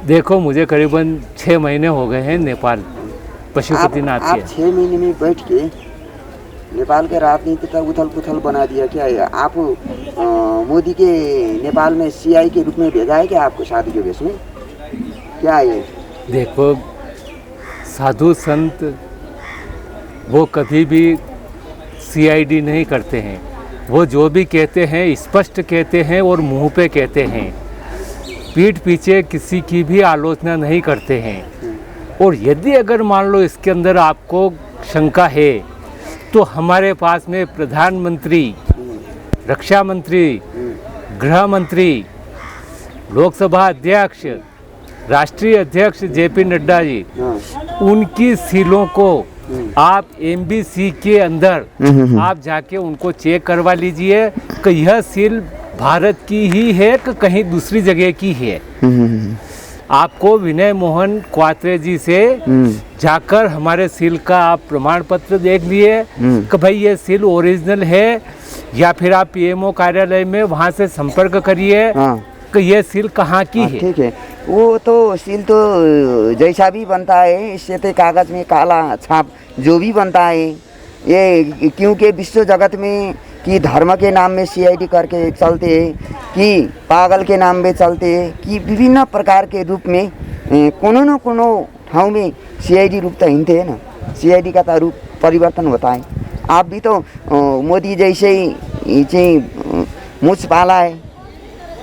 देखो मुझे करीबन 6 महीने हो गए हैं नेपाल पशुपतिनाथ आप के। 6 महीने में बैठ के नेपाल के राजनीति का उथल पुथल बना दिया क्या है? आप मोदी के नेपाल में सीआई के रूप में भेजा है क्या आपको शादी के वेश में? क्या है? देखो साधु संत वो कभी भी सीआईडी नहीं करते हैं, वो जो भी कहते हैं स्पष्ट कहते हैं और मुंह पे कहते हैं, पीठ पीछे किसी की भी आलोचना नहीं करते हैं। और यदि अगर मान लो इसके अंदर आपको शंका है तो हमारे पास में प्रधानमंत्री, रक्षा मंत्री, गृह मंत्री, लोकसभा अध्यक्ष, राष्ट्रीय अध्यक्ष जेपी नड्डा जी, उनकी सीलों को आप एमबीसी के अंदर आप जाके उनको चेक करवा लीजिए कि यह सील भारत की ही है कि कहीं दूसरी जगह की है। आपको विनय मोहन क्वात्रे जी से जाकर हमारे सील का आप प्रमाण पत्र देख लिए कि भाई ये सील ओरिजिनल है, या फिर आप पीएमओ कार्यालय में वहाँ से संपर्क करिए कि ये सील कहाँ की है। ठीक है, वो तो सील तो जैसा भी बनता है, इससे तो कागज में काला छाप जो भी बनता है, ये क्योंकि विश्व जगत में कि धर्म के नाम में सीआईडी करके चलते हैं, कि पागल के नाम में चलते हैं, कि विभिन्न प्रकार के रूप में कोनो न कोनो ठाउँ में सीआईडी रूप तो हिँडते हैं ना, सीआईडी का तो रूप परिवर्तन होता है। आप भी तो मोदी जैसे ही चाहिँ मूछ पाला है,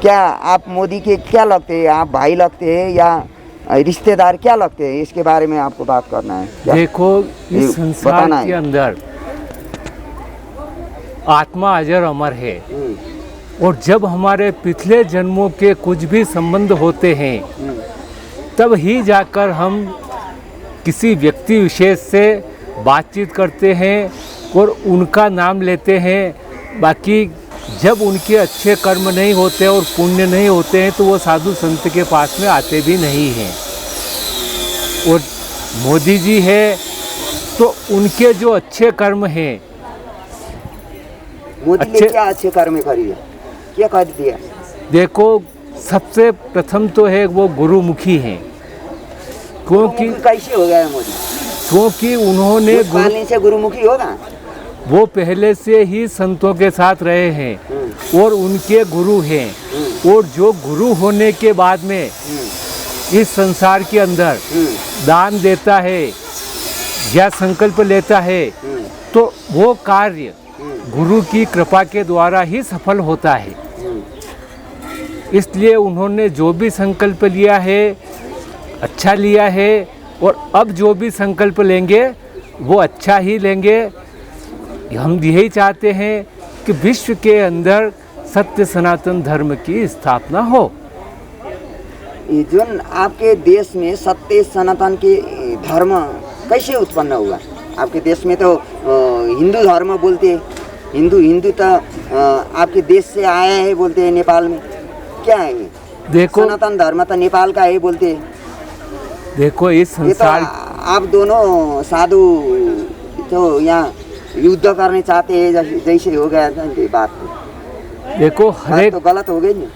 क्या आप मोदी के क्या लगते हैं? आप भाई लगते हैं या रिश्तेदार क्या लगते हैं? इसके बारे में आपको बात करना है। देखो इस संसार के अंदर आत्मा अजर अमर है, और जब हमारे पिछले जन्मों के कुछ भी संबंध होते हैं तब ही जाकर हम किसी व्यक्ति विशेष से बातचीत करते हैं और उनका नाम लेते हैं। बाकी जब उनके अच्छे कर्म नहीं होते और पुण्य नहीं होते हैं तो वो साधु संत के पास में आते भी नहीं हैं। और मोदी जी है तो उनके जो अच्छे कर्म हैं, मोदी ने क्या अच्छे कर्म करिए, क्या कर दिया? देखो सबसे प्रथम तो है वो गुरुमुखी हैं, क्योंकि कैसे हो गया है मोदी? क्योंकि उन्होंने पालने से गुरुमुखी होगा। वो पहले से ही संतों के साथ रहे हैं और उनके गुरु हैं, और जो गुरु होने के बाद में इस संसार के अंदर दान देता है या संकल्प लेता है तो वो कार्य गुरु की कृपा के द्वारा ही सफल होता है। इसलिए उन्होंने जो भी संकल्प लिया है अच्छा लिया है, और अब जो भी संकल्प लेंगे वो अच्छा ही लेंगे। हम यही चाहते हैं कि विश्व के अंदर सत्य सनातन धर्म की स्थापना हो। जो आपके देश में सत्य सनातन के धर्म कैसे उत्पन्न हुआ? आपके देश में तो हिंदू धर्म बोलते हैं, हिंदू तो आपके देश से आया है बोलते हैं। नेपाल में क्या है? देखो सनातन धर्म तो नेपाल का है बोलते हैं। देखो इस संसार तो आप दोनों साधु तो यहाँ युद्ध करने चाहते हैं जैसे हो गया था ये बात। देखो हरेक तो गलत हो गई ना।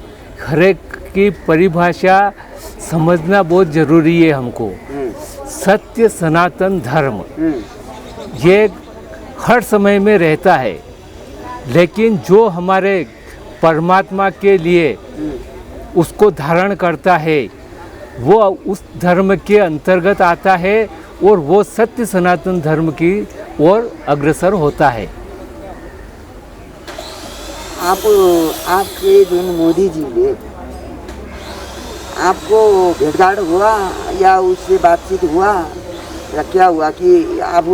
हरेक की परिभाषा समझना बहुत जरूरी है हमको। सत्य सनातन धर्म ये हर समय में रहता है, लेकिन जो हमारे परमात्मा के लिए उसको धारण करता है वो उस धर्म के अंतर्गत आता है और वो सत्य सनातन धर्म की ओर अग्रसर होता है। आपके जो मोदी जी ने आपको भेंटघाट हुआ या उससे बातचीत हुआ या क्या हुआ कि आप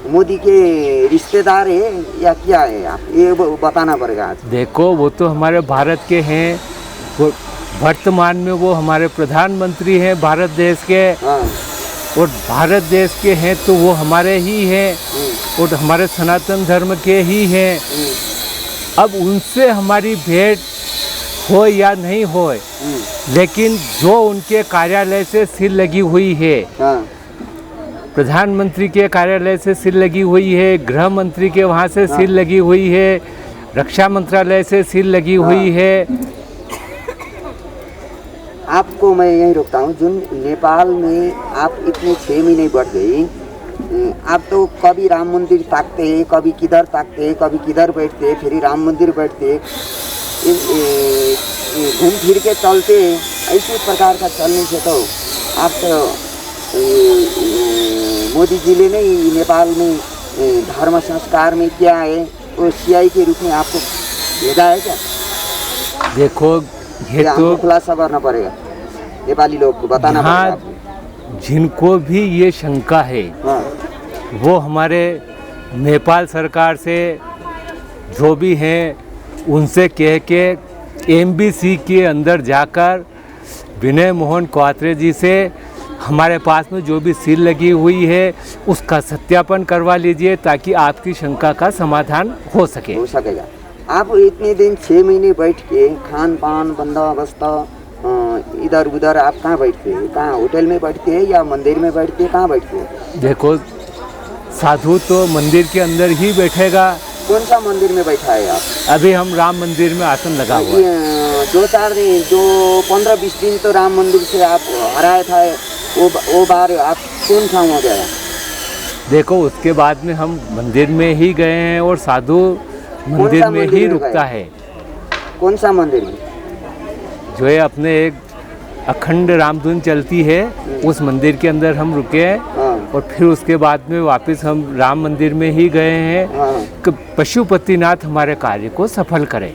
मोदी के रिश्तेदार है या क्या है? आप ये बताना पड़ेगा आज। देखो वो तो हमारे भारत के हैं, वो वर्तमान में वो हमारे प्रधानमंत्री हैं भारत देश के। और भारत देश के हैं तो वो हमारे ही हैं और हमारे सनातन धर्म के ही हैं। अब उनसे हमारी भेंट हो या नहीं हो, लेकिन जो उनके कार्यालय से सील लगी हुई है, प्रधानमंत्री के कार्यालय से सील लगी हुई है, गृह मंत्री के वहाँ से सील लगी हुई है, रक्षा मंत्रालय से सील लगी हुई है। आपको मैं यही रोकता हूँ, जो नेपाल में आप इतने 6 महीने बढ़ गई, आप तो कभी राम मंदिर ताकते हैं, कभी किधर ताकते हैं, कभी किधर बैठते, फिर राम मंदिर बैठते, घूम फिर के चलते। ऐसे प्रकार का चलने से तो आप तो मोदी जी ने नहीं नेपाल में धर्म संस्कार में क्या है वो सीआई के रूप में आपको भेजा है क्या? देखो ये तो हमको खुलासा करना पड़ेगा, नेपाली लोग को बताना पड़ेगा यहाँ आपको। जिनको भी ये शंका है हाँ, वो हमारे नेपाल सरकार से जो भी हैं उनसे कह के एमबीसी के अंदर जाकर विनय मोहन क्वात्रे जी से हमारे पास में जो भी सील लगी हुई है उसका सत्यापन करवा लीजिए, ताकि आपकी शंका का समाधान हो सकेगा। आप इतने दिन 6 महीने बैठ के खान पान बंदोबस्त इधर उधर आप कहाँ बैठते हैं? कहाँ होटल में बैठते हैं या मंदिर में बैठते हैं? कहाँ बैठते हैं? देखो साधु तो मंदिर के अंदर ही बैठेगा। कौन सा मंदिर में बैठा है आप? अभी हम राम मंदिर में आसन लगा हुआ है। 2-4 दिन, जो 15-20 दिन तो राम मंदिर से आप हराया था, वो बार आप कौन सा हो गया? देखो उसके बाद में हम मंदिर में ही गए हैं और साधु मंदिर में ही रुकता है। कौन सा मंदिर में? जो है अपने एक अखंड रामधुन चलती है उस मंदिर के अंदर हम रुके हैं। हाँ। और फिर उसके बाद में वापस हम राम मंदिर में ही गए हैं कि पशुपतिनाथ हमारे कार्य को सफल करें।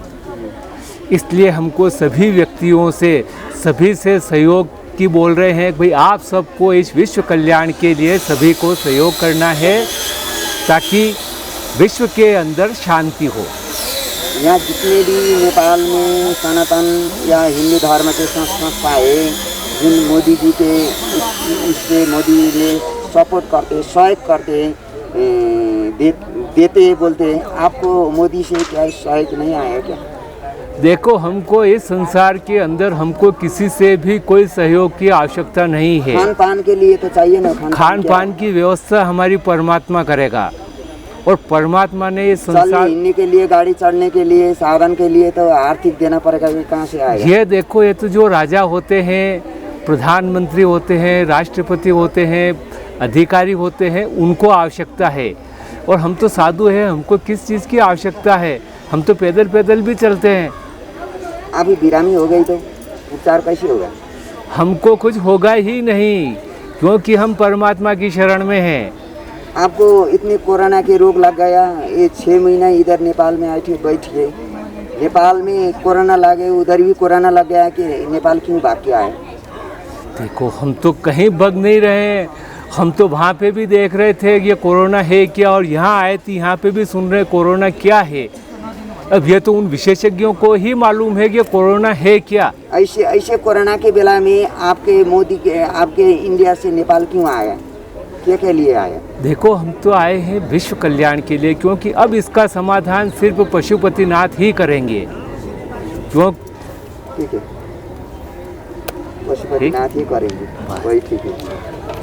इसलिए हमको सभी व्यक्तियों से सभी से सहयोग की बोल रहे हैं कि भाई आप सबको इस विश्व कल्याण के लिए सभी को सहयोग करना है, ताकि विश्व के अंदर शांति हो। यहाँ जितने भी नेपाल में सनातन या हिंदू धर्म के संस्था है, जिन मोदी जी के इससे मोदी ने सपोर्ट करते, सहयोग करते, देते बोलते, आपको मोदी से क्या सहयोग नहीं आया क्या? देखो हमको इस संसार के अंदर हमको किसी से भी कोई सहयोग की आवश्यकता नहीं है। खान पान के लिए तो चाहिए ना, खान पान की व्यवस्था हमारी परमात्मा करेगा, और परमात्मा ने ये संसार हिलने के लिए, गाड़ी चढ़ने के लिए, साधन के लिए तो आर्थिक देना पड़ेगा, ये कहाँ से आएगा? ये देखो, ये तो जो राजा होते हैं, प्रधानमंत्री होते हैं, राष्ट्रपति होते हैं, अधिकारी होते हैं, उनको आवश्यकता है। और हम तो साधु हैं, हमको किस चीज़ की आवश्यकता है? हम तो पैदल पैदल भी चलते हैं। अभी बिरामी हो गई तो उपचार कैसे होगा? हमको कुछ होगा ही नहीं, क्योंकि हम परमात्मा की शरण में हैं। आपको इतने कोरोना के रोग लग गया, ये 6 महीना इधर नेपाल में बैठ गए, नेपाल में कोरोना लगे, उधर भी कोरोना लग गया, कि नेपाल क्यों भाग के आए? देखो हम तो कहीं भग नहीं रहे हैं, हम तो वहाँ पे भी देख रहे थे कि ये कोरोना है क्या, और यहाँ आए थे यहाँ पे भी सुन रहे कोरोना क्या है। अब ये तो उन विशेषज्ञों को ही मालूम है कि कोरोना है क्या। ऐसे कोरोना के बेला में आपके मोदी के, आपके इंडिया से नेपाल क्यों आया, क्या के लिए आया? देखो हम तो आए हैं विश्व कल्याण के लिए, क्योंकि अब इसका समाधान सिर्फ पशुपतिनाथ ही करेंगे। क्यों? ठीक है, पशुपतिनाथ ही करेंगे, वही ठीक है।